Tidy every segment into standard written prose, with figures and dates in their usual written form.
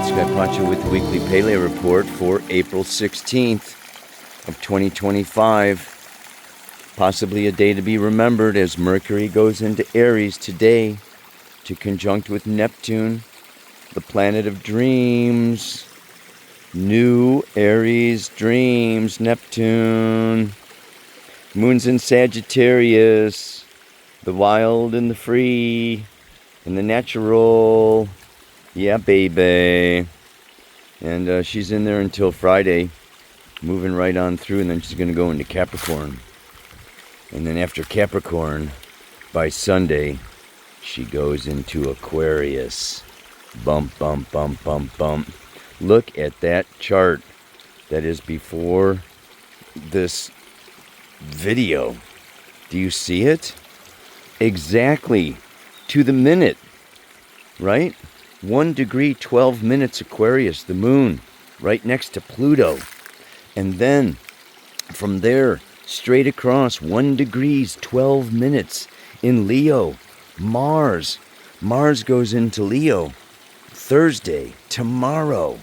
right, Sky Pacha with the weekly Paleo report for April 16th of 2025. Possibly a day to be remembered as Mercury goes into Aries today to conjunct with Neptune, the planet of dreams. New Aries dreams, Neptune. Moon's in Sagittarius, the wild and the free and the natural. Yeah, baby. And she's in there until Friday, moving right on through, and then she's going to go into Capricorn. And then after Capricorn, by Sunday, she goes into Aquarius. Bump, bump, bump, bump, bump. Look at that chart that is before this video. Do you see it? Exactly to the minute, right? 1 degree, 12 minutes Aquarius, the moon, right next to Pluto. And then from there, straight across, 1 degree, 12 minutes in Leo, Mars. Mars goes into Leo Thursday, tomorrow.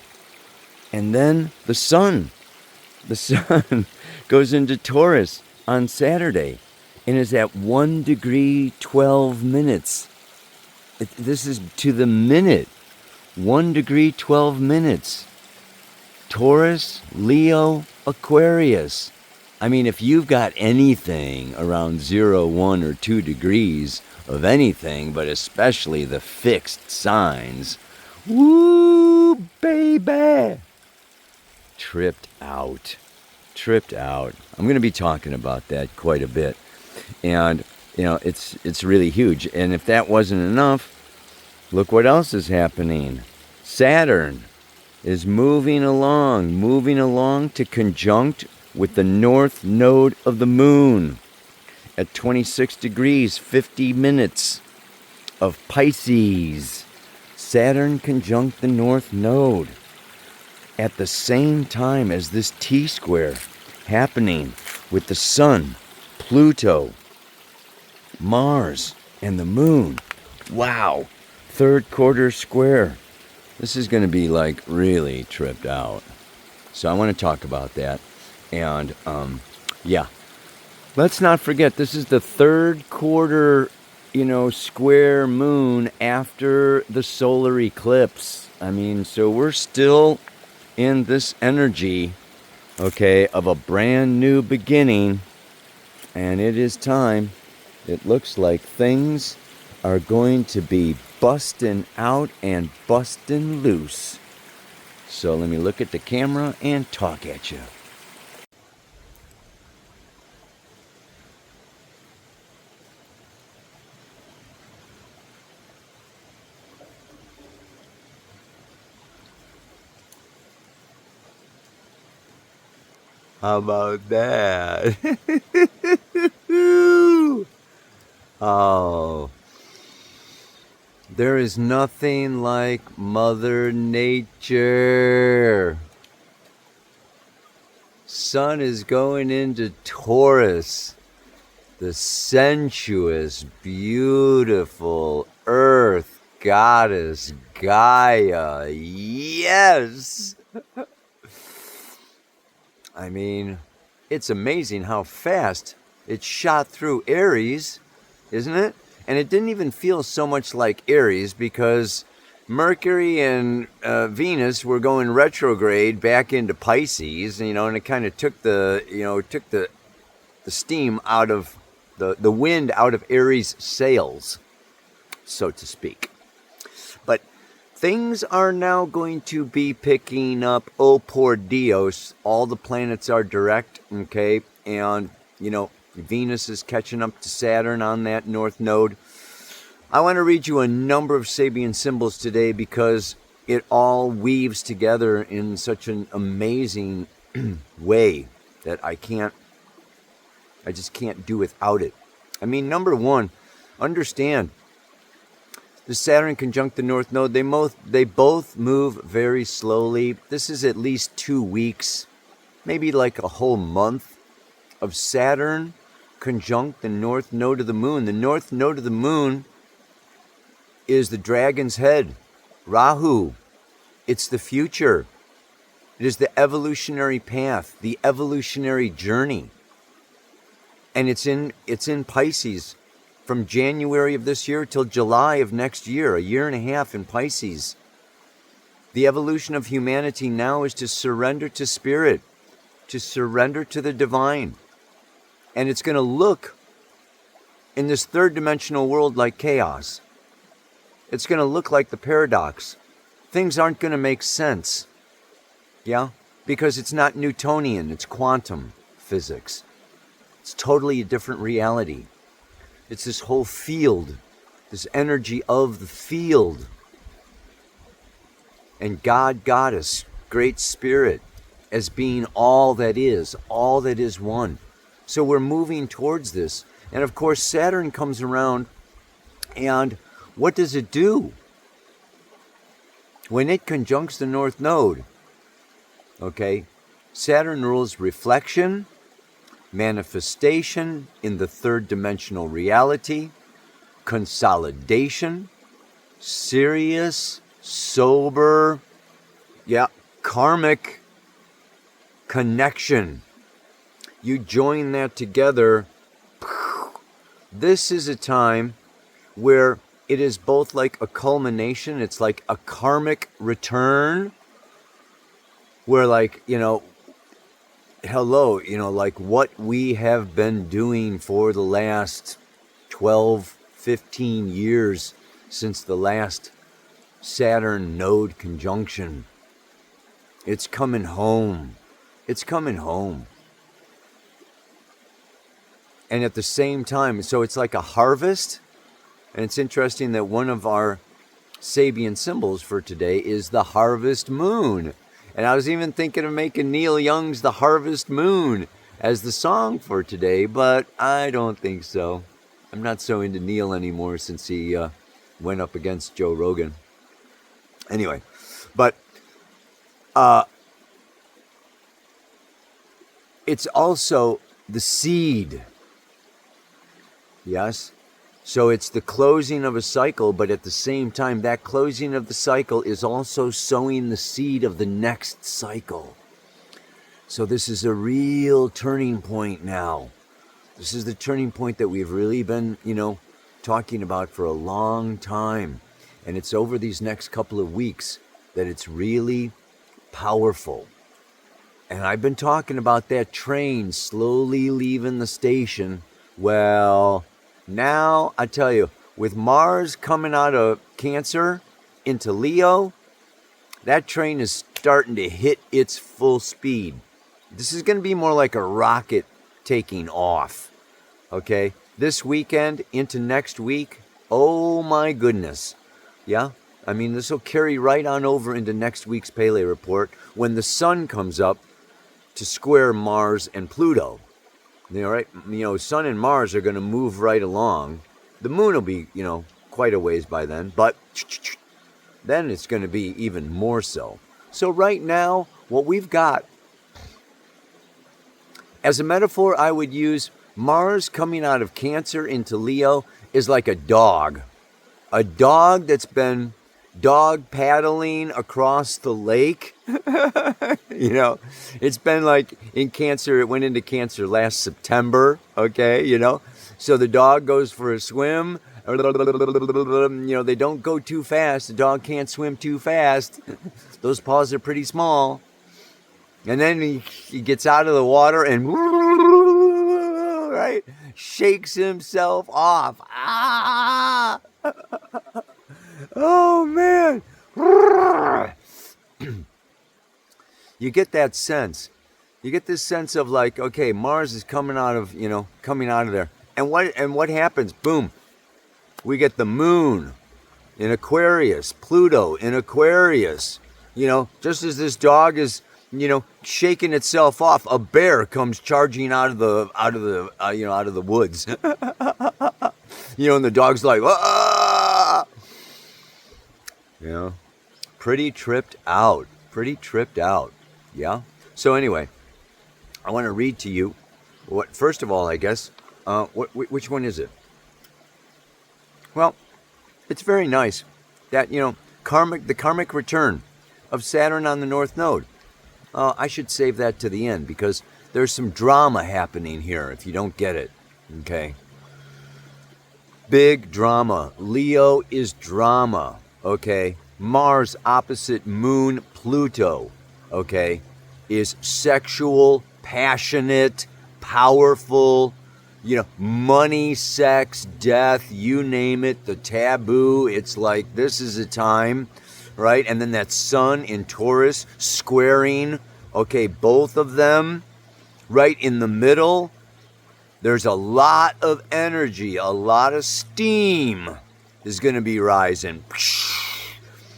And then the sun goes into Taurus on Saturday and is at 1 degree, 12 minutes. This is to the minute. 1 degree, 12 minutes. Taurus, Leo, Aquarius. I mean, if you've got anything around 0, 1, or 2 degrees of anything, but especially the fixed signs, woo, baby! Tripped out. I'm going to be talking about that quite a bit. And, you know, it's really huge. And if that wasn't enough, look what else is happening. Saturn is moving along to conjunct with the north node of the moon at 26 degrees, 50 minutes of Pisces. Saturn conjunct the north node at the same time as this T-square happening with the sun, Pluto, Mars, and the moon. Wow. Third quarter square. This is going to be like really tripped out. So I want to talk about that. And yeah, let's not forget this is the third quarter, square moon after the solar eclipse. I mean, so we're still in this energy, okay, of a brand new beginning. And it is time. It looks like things are going to be busting out and busting loose. So let me look at the camera and talk at you. How about that? Oh. There is nothing like Mother Nature. Sun is going into Taurus. The sensuous, beautiful earth goddess Gaia. Yes! I mean, it's amazing how fast it shot through Aries, isn't it? And it didn't even feel so much like Aries because Mercury and Venus were going retrograde back into Pisces, and it kind of took the steam out of the wind out of Aries' sails, so to speak. But things are now going to be picking up. Oh, por Dios. All the planets are direct, okay? And, Venus is catching up to Saturn on that north node. I want to read you a number of Sabian symbols today because it all weaves together in such an amazing way that I just can't do without it. I mean, number one, understand the Saturn conjunct the north node, they both move very slowly. This is at least 2 weeks, maybe like a whole month of Saturn conjunct the north node of the moon. The north node of the moon is the dragon's head, Rahu. It's the future. It is the evolutionary path, the evolutionary journey. And it's in Pisces from January of this year till July of next year, a year and a half in Pisces. The evolution of humanity now is to surrender to spirit, to surrender to the divine. And it's going to look in this third dimensional world like chaos. It's going to look like the paradox. Things aren't going to make sense. Yeah? Because it's not Newtonian, it's quantum physics. It's totally a different reality. It's this whole field, this energy of the field. And God, Goddess, Great Spirit, as being all that is one. So we're moving towards this. And of course, Saturn comes around, and what does it do? When it conjuncts the North Node, okay, Saturn rules reflection, manifestation in the third dimensional reality, consolidation, serious, sober, karmic connection. You join that together. This is a time where it is both like a culmination, it's like a karmic return, where like, hello, like what we have been doing for the last 12, 15 years since the last Saturn node conjunction. It's coming home. It's coming home. And at the same time, so it's like a harvest. And it's interesting that one of our Sabian symbols for today is the harvest moon. And I was even thinking of making Neil Young's The Harvest Moon as the song for today, but I don't think so. I'm not so into Neil anymore since he went up against Joe Rogan. Anyway, but it's also the seed. Yes? So it's the closing of a cycle, but at the same time, that closing of the cycle is also sowing the seed of the next cycle. So this is a real turning point now. This is the turning point that we've really been, talking about for a long time. And it's over these next couple of weeks that it's really powerful. And I've been talking about that train slowly leaving the station. Well, now I tell you, with Mars coming out of Cancer into Leo, that train is starting to hit its full speed. This is going to be more like a rocket taking off. Okay? This weekend into next week, oh my goodness. Yeah? I mean, this will carry right on over into next week's Pele report when the sun comes up to square Mars and Pluto. Right? Sun and Mars are going to move right along. The moon will be, quite a ways by then, but then it's going to be even more so. So right now, what we've got, as a metaphor, I would use Mars coming out of Cancer into Leo is like a dog. A dog that's been dog paddling across the lake. It's been like in Cancer, it went into Cancer last September, okay, So the dog goes for a swim. They don't go too fast. The dog can't swim too fast. Those paws are pretty small. And then he gets out of the water and right, shakes himself off. Ah! Oh, man. You get that sense. You get this sense of like, okay, Mars is coming out of there. And what happens? Boom. We get the moon in Aquarius, Pluto in Aquarius. Just as this dog is, shaking itself off, a bear comes charging out of the woods. And the dog's like, ah! Pretty tripped out. Yeah. So anyway, I want to read to you first of all, I guess, which one is it? Well, it's very nice that, the karmic return. of Saturn on the North Node. I should save that to the end because there's some drama happening here if you don't get it. Okay. Big drama. Leo is drama. Okay. Mars opposite Moon Pluto. Okay. Is sexual, passionate, powerful, money, sex, death, you name it, the taboo. It's like this is a time, right? And then that Sun in Taurus squaring, okay, both of them right in the middle. There's a lot of energy, a lot of steam is going to be rising.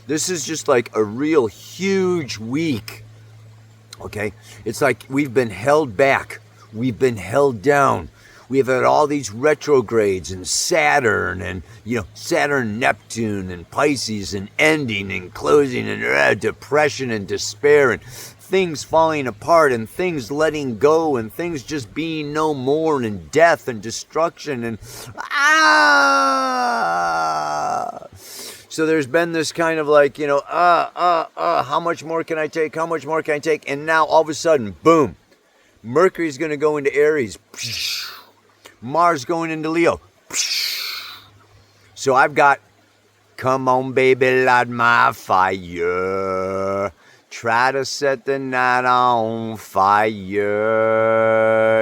This is just like a real huge week. Okay, it's like we've been held back. We've been held down. We've had all these retrogrades and Saturn and, Saturn, Neptune and Pisces and ending and closing and depression and despair and things falling apart and things letting go and things just being no more and death and destruction and So there's been this kind of like, how much more can I take? How much more can I take? And now all of a sudden, boom, Mercury's going to go into Aries. Mars going into Leo. So I've got, come on, baby, light my fire. Try to set the night on fire.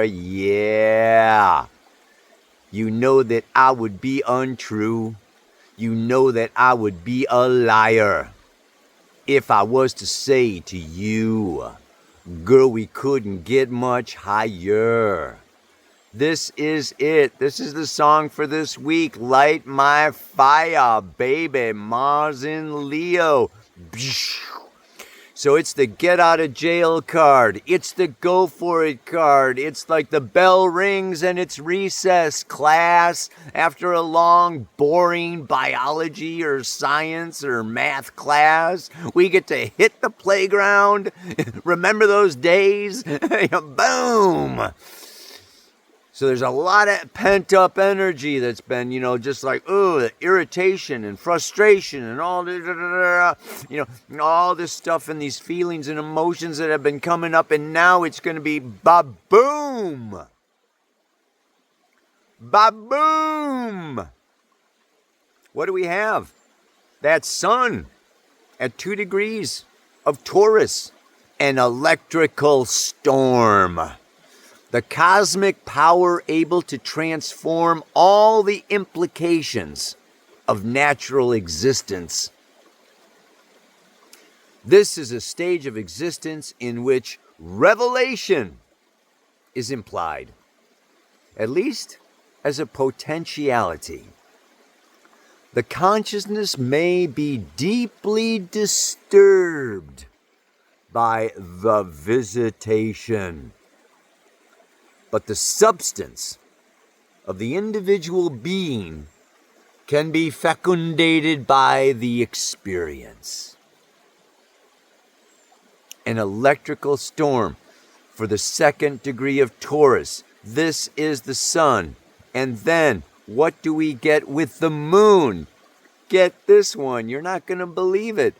Yeah. You know that I would be untrue. You know that I would be a liar if I was to say to you, girl, we couldn't get much higher. This is it. This is the song for this week. Light my fire, baby. Mars in Leo. So it's the get out of jail card. It's the go for it card. It's like the bell rings and it's recess class after a long, boring biology or science or math class. We get to hit the playground. Remember those days? Boom. So there's a lot of pent-up energy that's been, just like, irritation and frustration and all this, all this stuff and these feelings and emotions that have been coming up. And now it's going to be ba-boom. Ba-boom. What do we have? That Sun at 2 degrees of Taurus. An electrical storm. The cosmic power able to transform all the implications of natural existence. This is a stage of existence in which revelation is implied, at least as a potentiality. The consciousness may be deeply disturbed by the visitation. But the substance of the individual being can be fecundated by the experience. An electrical storm for the 2nd degree of Taurus. This is the Sun. And then, what do we get with the Moon? Get this one. You're not going to believe it.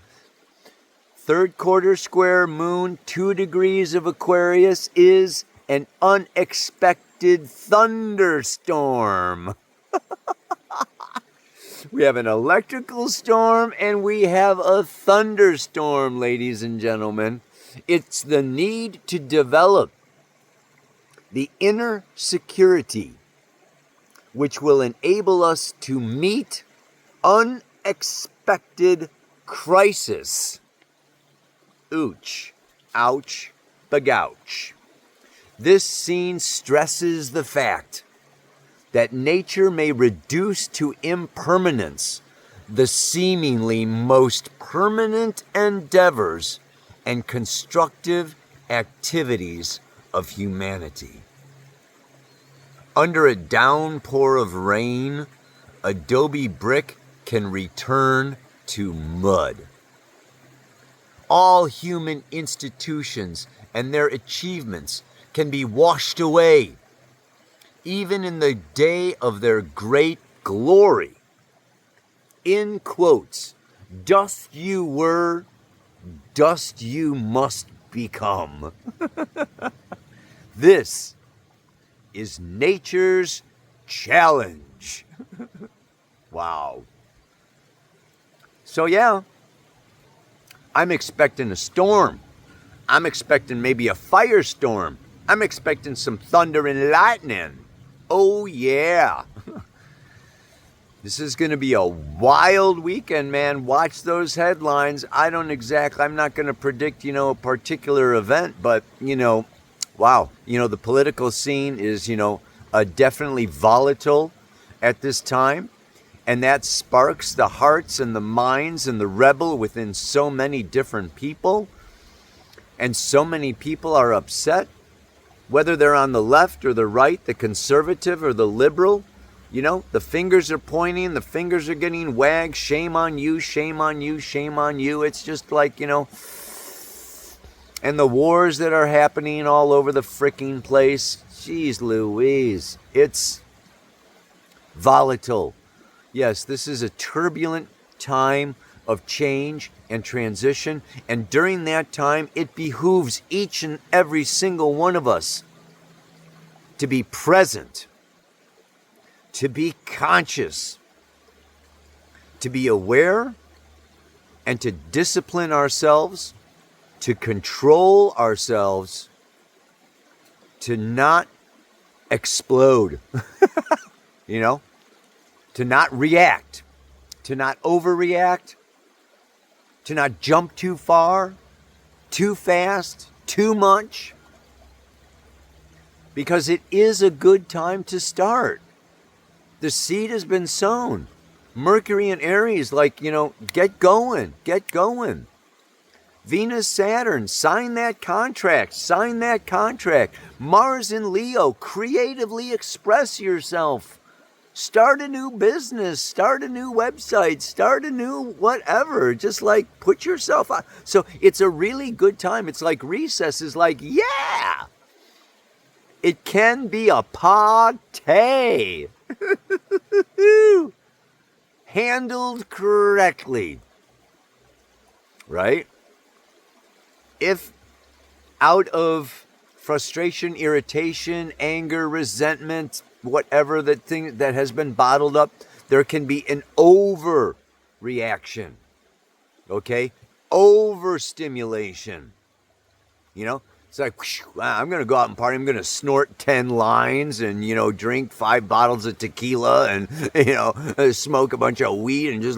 3rd quarter square Moon, 2 degrees of Aquarius is an unexpected thunderstorm. We have an electrical storm and we have a thunderstorm, ladies and gentlemen. It's the need to develop the inner security which will enable us to meet unexpected crisis. Ooch, ouch, bagouch. This scene stresses the fact that nature may reduce to impermanence the seemingly most permanent endeavors and constructive activities of humanity. Under a downpour of rain, adobe brick can return to mud. All human institutions and their achievements can be washed away, even in the day of their great glory. In quotes, doth you were dust you must become. This is nature's challenge. Wow. So yeah, I'm expecting a storm. I'm expecting maybe a firestorm. I'm expecting some thunder and lightning. Oh yeah. This is going to be a wild weekend, man. Watch those headlines. I'm not going to predict, a particular event, but, wow. The political scene is, definitely volatile at this time. And that sparks the hearts and the minds and the rebel within so many different people. And so many people are upset, whether they're on the left or the right, the conservative or the liberal. The fingers are pointing, the fingers are getting wagged. Shame on you, shame on you, shame on you. It's just like, and the wars that are happening all over the fricking place. Jeez Louise. It's volatile. Yes, this is a turbulent time of change and transition. And during that time, it behooves each and every single one of us to be present, to be conscious, to be aware, and to discipline ourselves, to control ourselves, to not explode, to not react, to not overreact, to not jump too far, too fast, too much, because it is a good time to start. The seed has been sown. Mercury and Aries, get going, get going. Venus, Saturn, sign that contract, sign that contract. Mars in Leo, creatively express yourself. Start a new business, start a new website, start a new whatever. Just put yourself out. So it's a really good time. It's like recess is yeah. It can be a party. Handled correctly, right? If out of frustration, irritation, anger, resentment, whatever that thing that has been bottled up, there can be an overreaction. Okay? Overstimulation. It's like, I'm going to go out and party. I'm going to snort 10 lines and, drink 5 bottles of tequila and, smoke a bunch of weed and just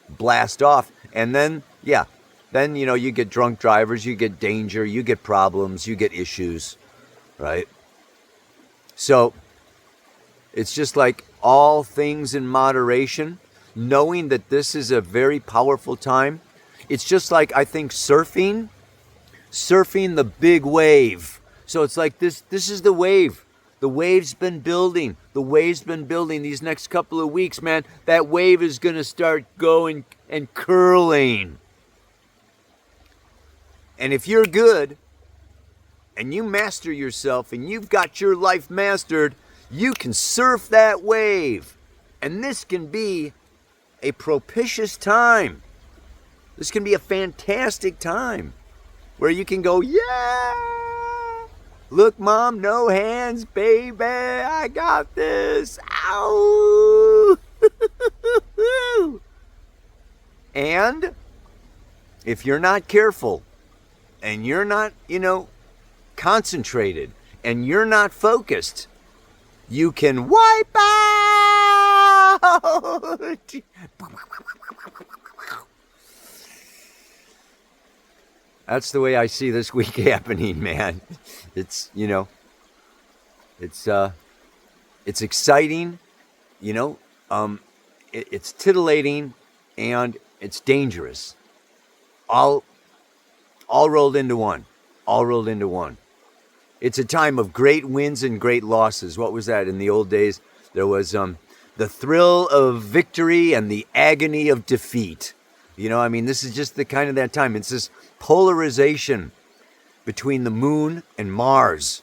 blast off. And then, you get drunk drivers, you get danger, you get problems, you get issues, right? So it's just like all things in moderation, knowing that this is a very powerful time. It's just like, I think, surfing the big wave. So it's like this is the wave. The wave's been building. The wave's been building these next couple of weeks, man. That wave is going to start going and curling. And if you're good and you master yourself and you've got your life mastered, you can surf that wave. And this can be a propitious time. This can be a fantastic time where you can go, yeah, look, Mom, no hands, baby, I got this. Ow. And if you're not careful and you're not, concentrated and you're not focused, you can wipe out. That's the way I see this week happening, man. It's, it's exciting, it's titillating, and it's dangerous. All rolled into one. All rolled into one. It's a time of great wins and great losses. What was that in the old days? There was the thrill of victory and the agony of defeat. This is just the kind of that time. It's this polarization between the moon and Mars.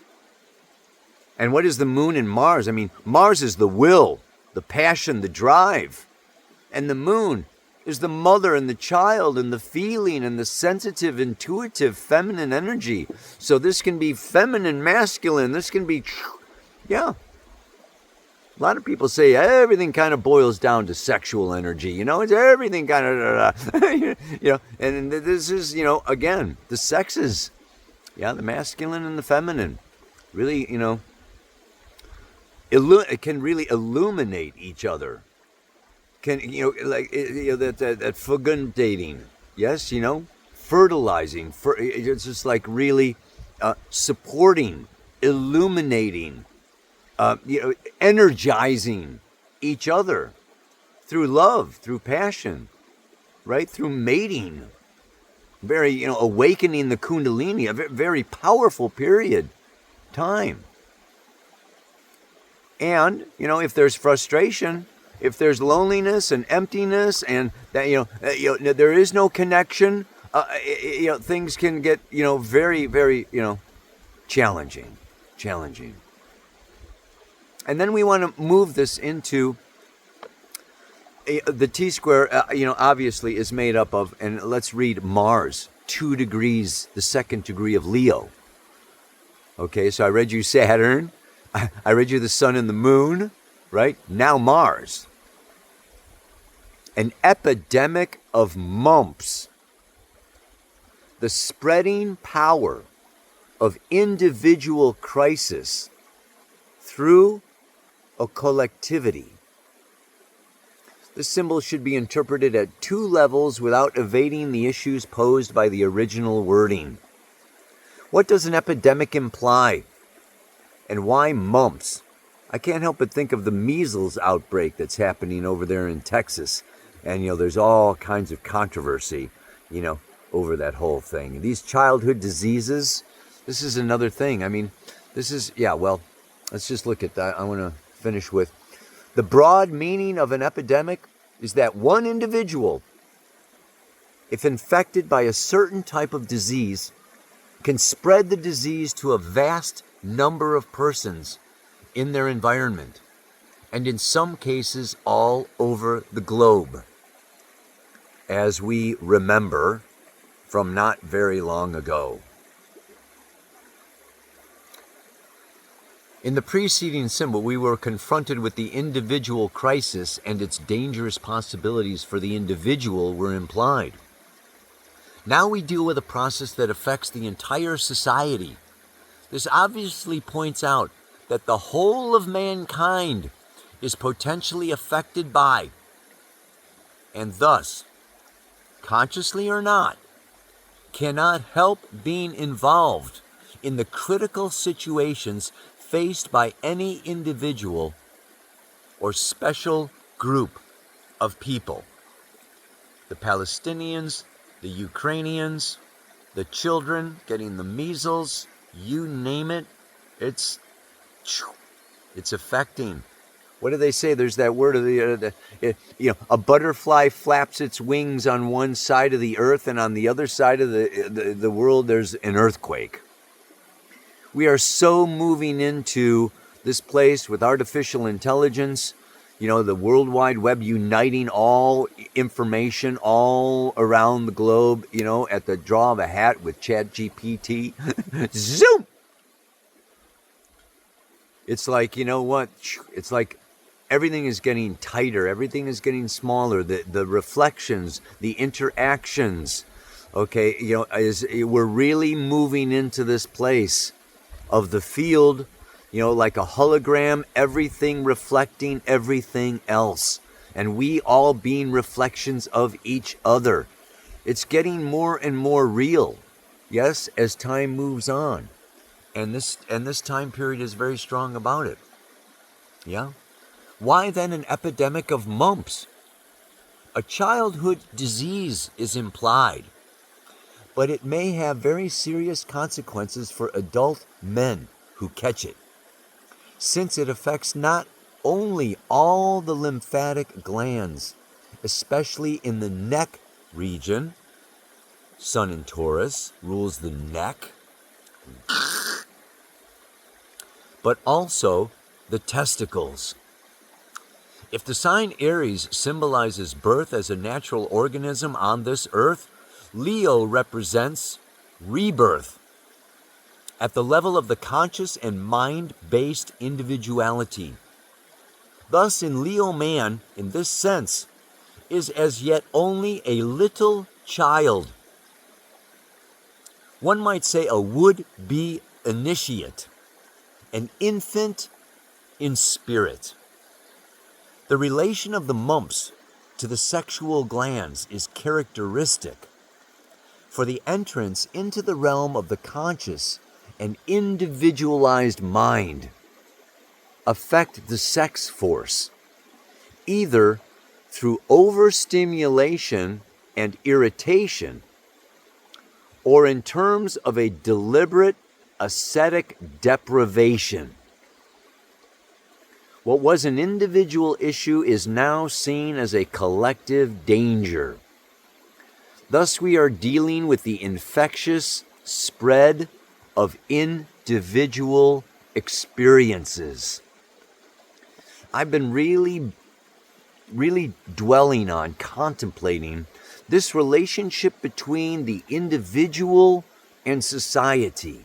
And what is the moon and Mars? Mars is the will, the passion, the drive. And the moon is the mother and the child and the feeling and the sensitive, intuitive, feminine energy. So this can be feminine, masculine. This can be, yeah. A lot of people say everything kind of boils down to sexual energy. It's everything kind of, and this is, again, the sexes. Yeah, the masculine and the feminine. Really, it can really illuminate each other. Can, that fecundating. Yes, fertilizing. It's just like really supporting, illuminating, energizing each other through love, through passion, right? Through mating. Very, awakening the kundalini, a very powerful period, time. And, if there's frustration, if there's loneliness and emptiness and that, there is no connection, things can get, very, very, challenging. And then we want to move this into the T-square, obviously is made up of, and let's read Mars, 2 degrees, the 2nd degree of Leo. Okay, so I read you Saturn, I read you the sun and the moon, right? Now Mars. An epidemic of mumps. The spreading power of individual crisis through a collectivity. This symbol should be interpreted at 2 levels without evading the issues posed by the original wording. What does an epidemic imply? And why mumps? I can't help but think of the measles outbreak that's happening over there in Texas. And, there's all kinds of controversy, over that whole thing. These childhood diseases, this is another thing. I mean, this is, let's just look at that. I want to finish with the broad meaning of an epidemic is that one individual, if infected by a certain type of disease, can spread the disease to a vast number of persons in their environment, and in some cases all over the globe, as we remember from not very long ago. In the preceding symbol, we were confronted with the individual crisis, and its dangerous possibilities for the individual were implied. Now we deal with a process that affects the entire society. This obviously points out that the whole of mankind is potentially affected by, and thus, consciously or not, cannot help being involved in the critical situations faced by any individual or special group of people. The Palestinians, the Ukrainians, the children getting the measles, you name it, it's affecting. What do they say? There's that word of a butterfly flaps its wings on one side of the earth, and on the other side of the world, there's an earthquake. We are so moving into this place with artificial intelligence, the World Wide Web uniting all information all around the globe, at the draw of a hat with ChatGPT. Zoom! It's like, what? It's like everything is getting tighter. Everything is getting smaller. The reflections, the interactions, okay, we're really moving into this place of the field, like a hologram, everything reflecting everything else. And we all being reflections of each other. It's getting more and more real, yes, as time moves on. And this time period is very strong about it. Yeah? Why then an epidemic of mumps? A childhood disease is implied, but it may have very serious consequences for adult men who catch it, since it affects not only all the lymphatic glands, especially in the neck region. Sun in Taurus rules the neck, but also the testicles. If the sign Aries symbolizes birth as a natural organism on this earth, Leo represents rebirth at the level of the conscious and mind-based individuality. Thus, in Leo, man, in this sense, is as yet only a little child. One might say a would-be initiate, an infant in spirit. The relation of the mumps to the sexual glands is characteristic for the entrance into the realm of the conscious and individualized mind. Affect the sex force, either through overstimulation and irritation, or in terms of a deliberate ascetic deprivation. What was an individual issue is now seen as a collective danger. Thus, we are dealing with the infectious spread of individual experiences. I've been really dwelling on, contemplating this relationship between the individual and society,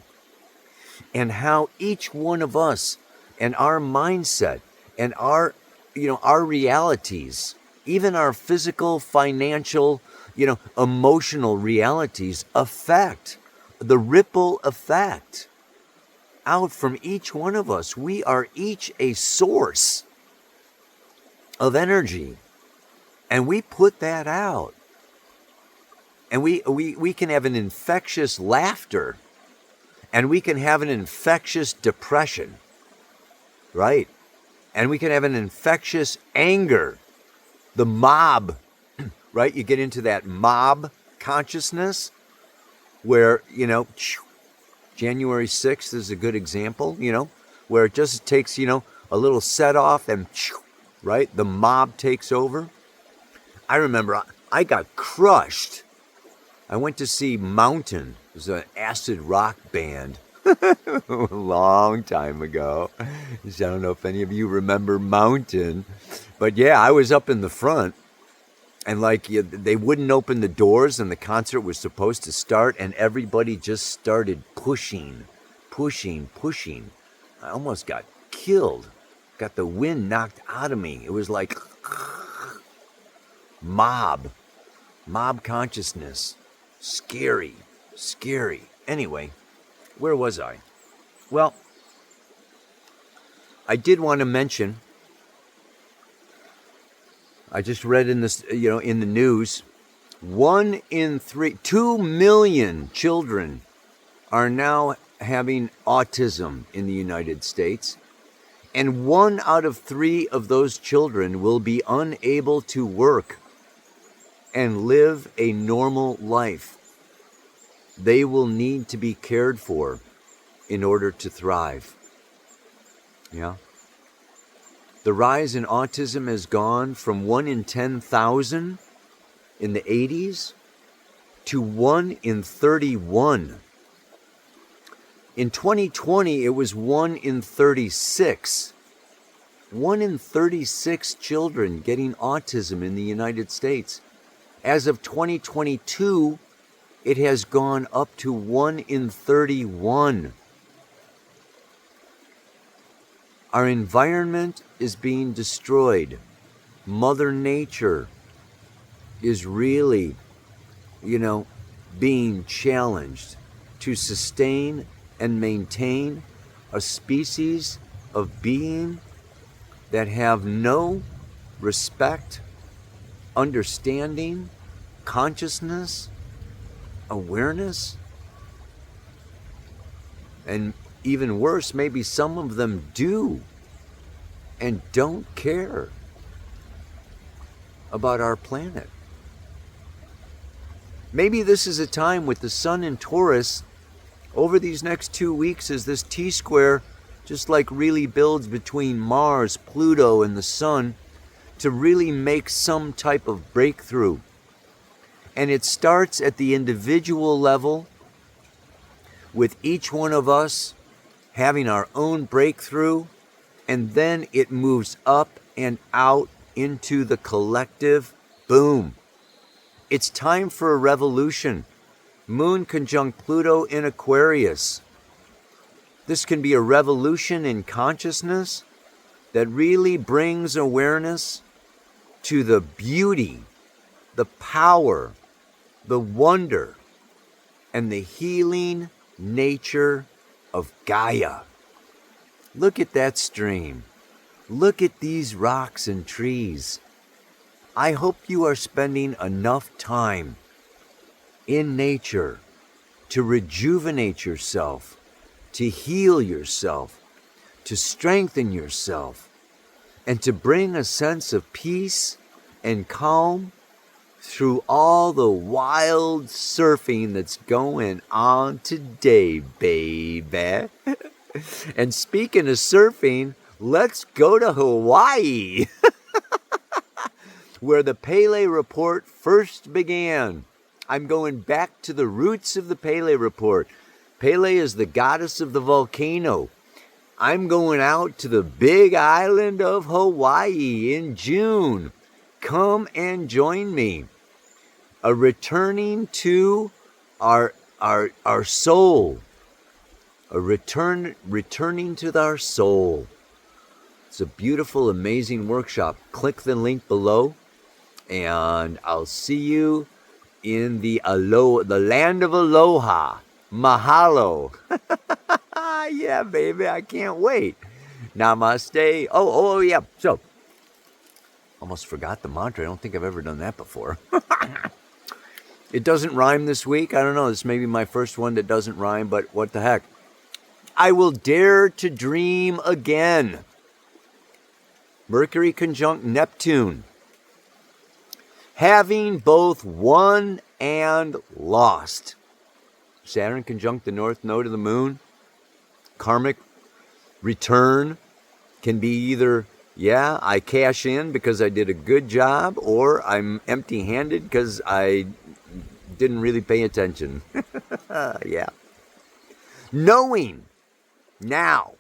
and how each one of us and our mindset and our realities, even our physical, financial, emotional realities, affect the ripple effect out from each one of us. We are each a source of energy, and we put that out. And we can have an infectious laughter, and we can have an infectious depression, right? And we can have an infectious anger, the mob, right? You get into that mob consciousness where, January 6th is a good example, where it just takes, a little set off and, right? The mob takes over. I remember I got crushed. I went to see Mountain. It was an acid rock band a long time ago. I don't know if any of you remember Mountain. But yeah, I was up in the front. And they wouldn't open the doors, and the concert was supposed to start, and everybody just started pushing. I almost got killed. Got the wind knocked out of me. It was like mob consciousness. Scary. Anyway, where was I? Well, I did want to mention, I just read in this, in the news, 2 million children are now having autism in the United States, and 1 out of 3 of those children will be unable to work and live a normal life. They will need to be cared for in order to thrive. Yeah. The rise in autism has gone from 1 in 10,000 in the 80s to 1 in 31. In 2020, it was 1 in 36. 1 in 36 children getting autism in the United States. As of 2022, it has gone up to 1 in 31. Our environment is being destroyed. Mother Nature is really, being challenged to sustain and maintain a species of being that have no respect, understanding, consciousness, awareness, and even worse, maybe some of them do and don't care about our planet. Maybe this is a time with the sun in Taurus over these next 2 weeks as this T-square just really builds between Mars, Pluto, and the sun to really make some type of breakthrough. And it starts at the individual level with each one of us having our own breakthrough, and then it moves up and out into the collective. Boom. It's time for a revolution. Moon conjunct Pluto in Aquarius. This can be a revolution in consciousness that really brings awareness to the beauty, the power, the wonder, and the healing nature of Gaia. Look at that stream. Look at these rocks and trees. I hope you are spending enough time in nature to rejuvenate yourself, to heal yourself, to strengthen yourself, and to bring a sense of peace and calm through all the wild surfing that's going on today, baby. And speaking of surfing, let's go to Hawaii, where the Pele Report first began. I'm going back to the roots of the Pele Report. Pele is the goddess of the volcano. I'm going out to the big island of Hawaii in June. Come and join me. A returning to our soul. Returning to our soul. It's a beautiful, amazing workshop. Click the link below, and I'll see you in the land of aloha. Mahalo. Yeah, baby, I can't wait. Namaste. Oh, yeah. So, almost forgot the mantra. I don't think I've ever done that before. It doesn't rhyme this week. I don't know. This may be my first one that doesn't rhyme, but what the heck. I will dare to dream again. Mercury conjunct Neptune. Having both won and lost. Saturn conjunct the north node of the moon. Karmic return can be either, yeah, I cash in because I did a good job, or I'm empty-handed because I didn't really pay attention. Yeah. Knowing now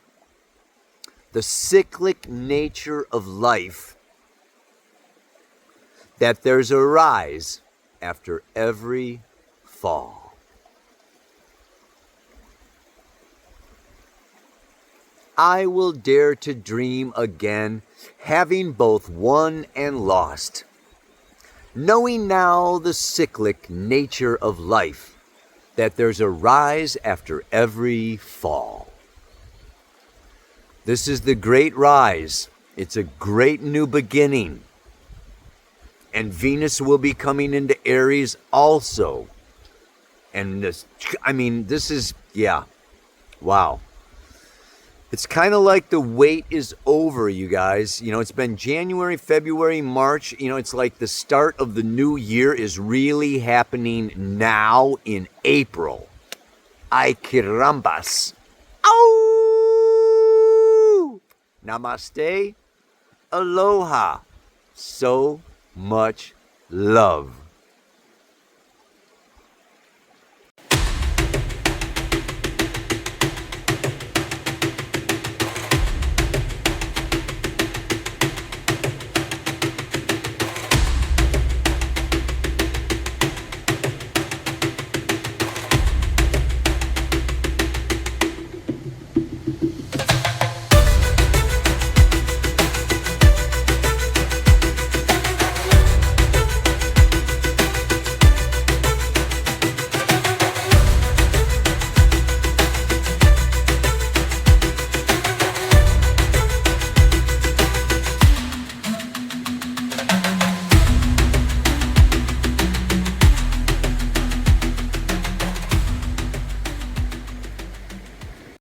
the cyclic nature of life, that there's a rise after every fall. I will dare to dream again, having both won and lost. Knowing now the cyclic nature of life, that there's a rise after every fall. This is the great rise. It's a great new beginning. And Venus will be coming into Aries also. And this is, yeah, wow. It's kind of like the wait is over, you guys. You know, it's been January, February, March. You know, it's like the start of the new year is really happening now in April. Ay, carambas. Ow! Namaste. Aloha. So much love.